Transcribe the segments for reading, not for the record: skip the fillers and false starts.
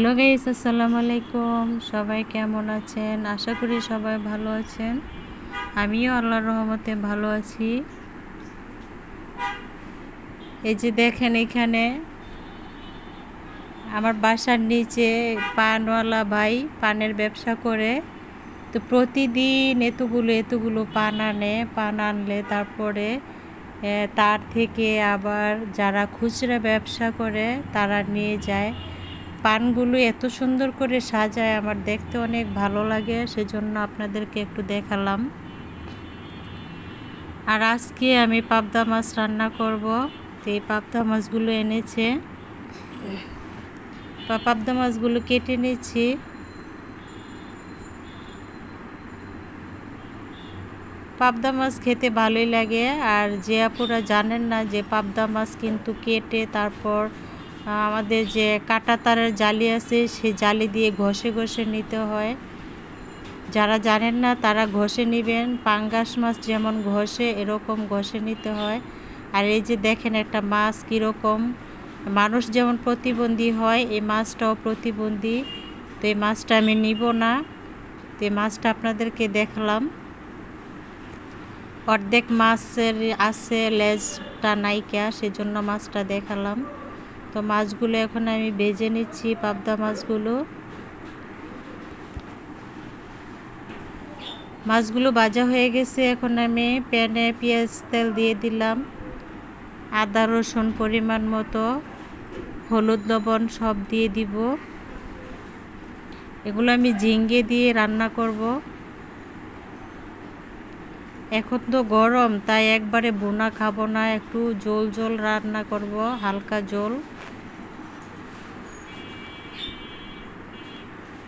Hello guys, আসসালামু আলাইকুম। সবাই কেমন আছেন? আশা করি সবাই ভালো আছেন। আমিও আল্লাহর রহমতে ভালো আছি। এই যে দেখেন, এখানে আমার বাসার নিচে পানওয়ালা ভাই পানের ব্যবসা করে। তো প্রতিদিন এতগুলো পান আনে। পান আনলে তারপরে তার থেকে আবার যারা খুচরা ব্যবসা করে তারা নিয়ে যায়। পানগুলো এত সুন্দর করে সাজায়, আমার দেখতে অনেক ভালো লাগে, সেজন্য আপনাদেরকে একটু দেখালাম। আর আজকে আমি পাবদা মাছ রান্না করব। তো এই পাবদা মাছগুলো এনেছে, পাবদা মাছগুলো কেটে নিচ্ছি। পাবদা মাছ খেতে ভালোই লাগে। আর যে আপুরা জানেন না যে পাবদা মাছ কিন্তু কেটে তারপর আমাদের যে কাঁটা তারের জালি আছে সেই জালি দিয়ে ঘষে ঘষে নিতে হয়। যারা জানেন না তারা ঘষে নেবেন। পাঙ্গাস মাছ যেমন ঘষে এরকম ঘষে নিতে হয়। আর এই যে দেখেন একটা মাছ কীরকম, মানুষ যেমন প্রতিবন্ধী হয় এই মাছটাও প্রতিবন্ধী। তো এই মাছটা আমি নিব না। তো এই মাছটা আপনাদেরকে দেখালাম। অর্ধেক মাছের আছে, লেজটা নাইকা, সেজন্য মাছটা দেখালাম। তো মাছগুলো এখন আমি ভেজে নিচ্ছি, পাবদা মাছগুলো ভাজা হয়ে গেছে। এখন আমি প্যানে পেঁয়াজ তেল দিয়ে দিলাম, আদা রসুন পরিমাণ মতো, হলুদ লবণ সব দিয়ে দিব। এগুলো আমি ঝিঙ্গে দিয়ে রান্না করব। এখন তো গরম, তাই একবারে বোনা খাবো না, একটু ঝোল ঝোল রান্না করব, হালকা ঝোল।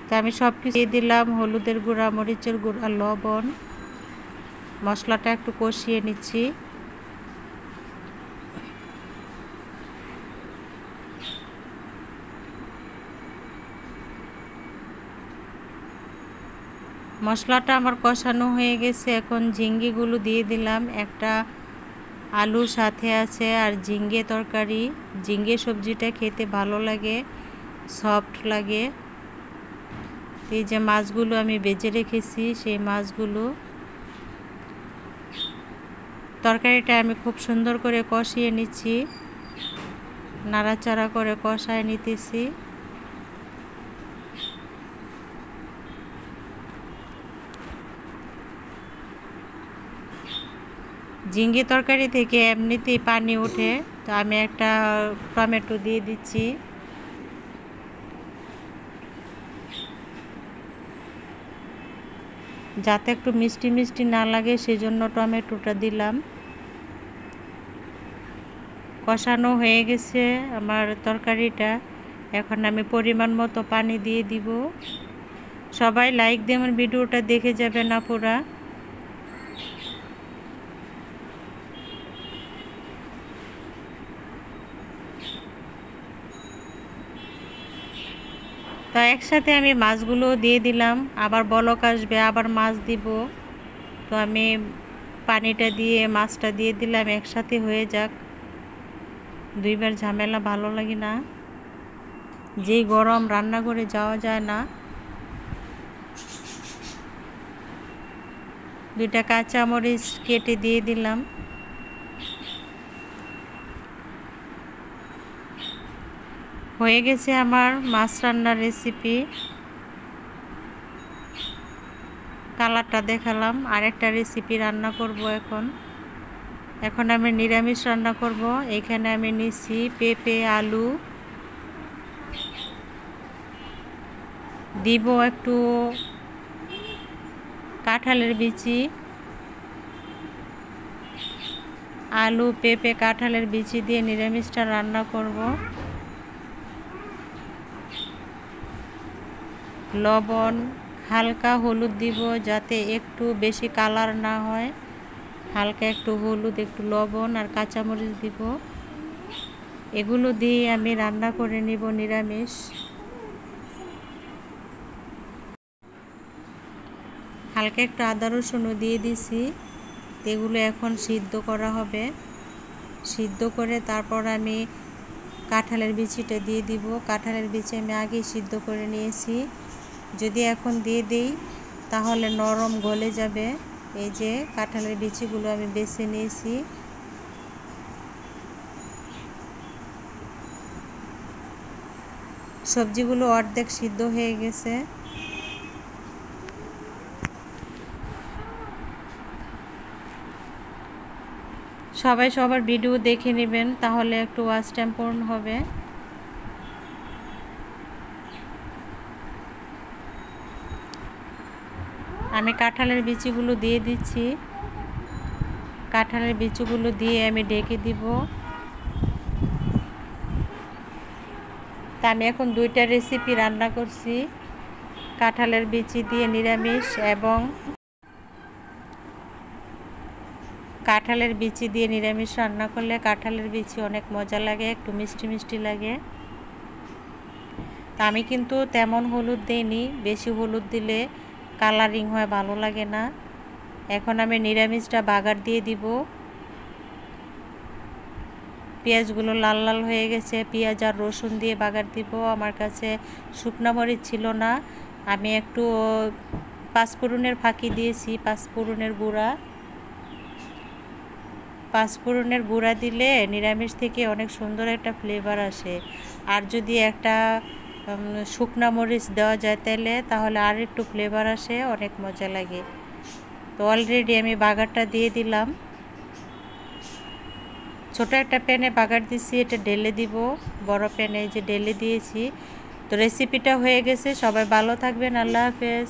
তা আমি সব কিছু দিয়ে দিলাম, হলুদের গুঁড়া, মরিচের গুঁড়া, লবণ। মশলাটা একটু কষিয়ে নিচ্ছি। মশলাটা আমার কষানো হয়ে গেছে। এখন ঝিঙ্গেগুলো দিয়ে দিলাম। একটা আলু সাথে আছে আর ঝিঙ্গে তরকারি। ঝিঙ্গে সবজিটা খেতে ভালো লাগে, সফট লাগে। এই যে মাছগুলো আমি ভেজে রেখেছি, সেই মাছগুলো, তরকারিটা আমি খুব সুন্দর করে কষিয়ে নিচ্ছি, নাড়াচাড়া করে কষায় নিতেছি। ঝিঙ্গে তরকারি থেকে এমনিতেই পানি ওঠে, তো আমি একটা টমেটো দিয়ে দিচ্ছি। যাতে একটু মিষ্টি মিষ্টি না লাগে সেজন্য টমেটোটা দিলাম। কষানো হয়ে গেছে আমার তরকারিটা। এখন আমি পরিমাণ মতো পানি দিয়ে দিব। সবাই লাইক দিয়ে আমার ভিডিওটা দেখে যাবেন আপুরা। তা একসাথে আমি মাছগুলো দিয়ে দিলাম, আবার বলক আসবে আবার মাছ দিব। তো আমি পানিটা দিয়ে মাছটা দিয়ে দিলাম, একসাথে হয়ে যাক। দুইবার ঝামেলা ভালো লাগে না, যেই গরম রান্না করে যাওয়া যায় না। দুইটা কাঁচামরিচ কেটে দিয়ে দিলাম। হয়ে গেছে আমার মাছ রান্নার রেসিপি। কালারটা দেখালাম। আরেকটা রেসিপি রান্না করব এখন আমি নিরামিষ রান্না করব। এখানে আমি নিচ্ছি পেঁপে, আলু দিব, একটু কাঁঠালের বিচি, আলু, পেঁপে, কাঁঠালের বিচি দিয়ে নিরামিষটা রান্না করব। লবণ, হালকা হলুদ দিব, যাতে একটু বেশি কালার না হয়। হালকা একটু হলুদ, একটু লবণ আর কাঁচামরিচ দিব। এগুলো দিয়ে আমি রান্না করে নিব নিরামিষ। হালকা একটু আদা রসুনও দিয়ে দিছি। এগুলো এখন সিদ্ধ করা হবে। সিদ্ধ করে তারপর আমি কাঁঠালের বিচিটা দিয়ে দিব। কাঁঠালের বিচি আমি আগেই সিদ্ধ করে নিয়েছি, যদি এখন দিয়ে দিই তাহলে নরম গলে যাবে। এই যে কাঁঠালের বিচিগুলো আমি বেছে নিয়েছি। সবজিগুলো অর্ধেক সিদ্ধ হয়ে গেছে। সবাই সবার ভিডিও দেখে নেবেন, তাহলে একটু ওয়াচ টাইম পূর্ণ হবে। আমি কাঁঠালের বিচিগুলো দিয়ে দিচ্ছি। কাঁঠালের বিচিগুলো দিয়ে আমি ঢেকে দিব। তা আমি এখন দুইটা রেসিপি রান্না করছি, কাঁঠালের বিচি দিয়ে নিরামিষ এবং কাঁঠালের বিচি দিয়ে নিরামিষ রান্না করলে কাঁঠালের বিচি অনেক মজা লাগে, একটু মিষ্টি মিষ্টি লাগে। তা আমি কিন্তু তেমন হলুদ দিইনি, বেশি হলুদ দিলে কালারিং হয়, ভালো লাগে না। এখন আমি নিরামিষটা বাগার দিয়ে দিব। পেঁয়াজগুলো লাল লাল হয়ে গেছে, পেঁয়াজ আর রসুন দিয়ে বাগার দিব। আমার কাছে শুকনো মরিচ ছিল না, আমি একটু পাঁচফোড়নের ফাঁকি দিয়েছি, পাঁচফোড়নের গুঁড়া। পাঁচফোড়নের গুঁড়া দিলে নিরামিষ থেকে অনেক সুন্দর একটা ফ্লেভার আসে। আর যদি একটা শুকনো মরিচ দেওয়া যায় তাহলে আর একটু ফ্লেভার আসে, অনেক মজা লাগে। তো অলরেডি আমি বাগারটা দিয়ে দিলাম। ছোট একটা প্যানে বাগার দিছি, এটা ঢেলে দিব। বড় প্যানে যে ঢেলে দিয়েছি। তো রেসিপিটা হয়ে গেছে। সবাই ভালো থাকবেন। আল্লাহ হাফেজ।